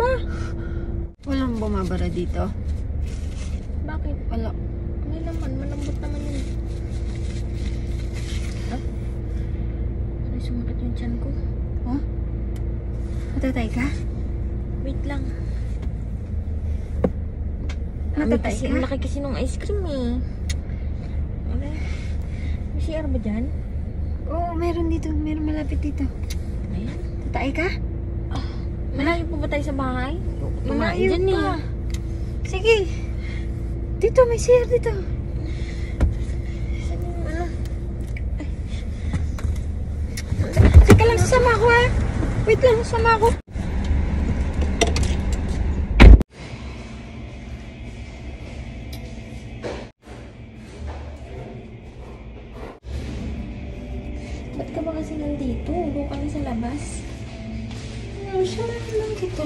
ba? Walang bumabara dito. Bakit? Wala. May naman, malambot naman yun. Ah? Ano, sumakit yung tiyan ko? Oh? Matatay ka? Wait lang. Matatay ka? Ang laki kasi nung ice cream eh. Ano? May CR ba dyan? Oo, meron dito. Meron malapit dito. Ayan. Tatay ka? Malayo pa ba tayo sa bahay? Tumain Malayo dyan pa. eh. Sige. Dito, may CR dito. Saan yung ano? Teka lang, sasama ako ha. Wait lang, sasama ako. Ba't ka ba kasi nandito? Doon kami sa labas. Siya lang kita.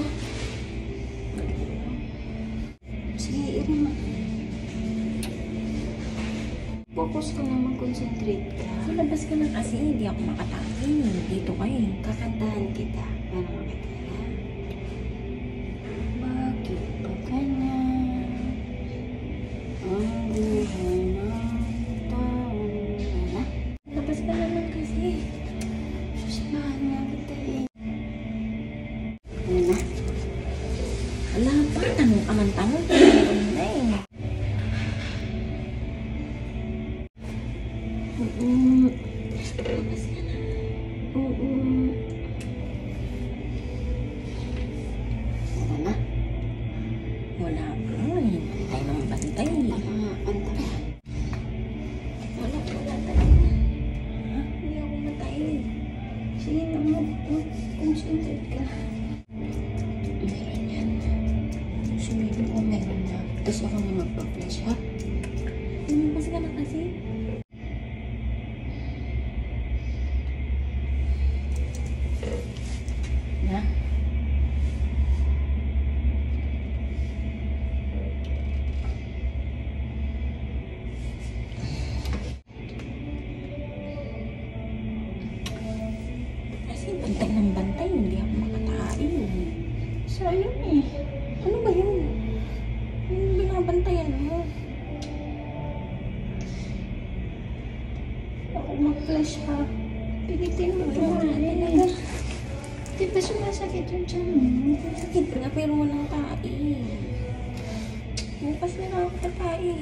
Sige, Irma. Focus ka na, mag-concentrate ka. Sa labas ka na kasi, hindi ako makatangin. Dito ka eh. Kakantahan kita para makataya. Bakit ba ganyan? Ang buhay ng taon na. Labas ka naman kasi. Sasamahan nga kita eh. Ano na? Wala pa. Tanong ka man tanong. Meron na eh. Labas ka na. Wala na. Wala pa. Bantay ng bantay. Antay. Wala talaga. Ha? Hindi ako matay. Sige na, mag-concentrate ka. Meron yan. Sabihin ko meron na. Tapos ako na magpa-flash, ha? Lumabas ka na kasi. Na? Kasi bantay ng bantay. Hindi ako makatain. Sayang eh. Ano ba yun? Yung binabantayan mo? Ako mag-flash, ha? Pigitin mo ba? Talaga. Di ba sumasakit yung tiyan mo? Sakit nga pero walang tae. Bukas na lang ako tae.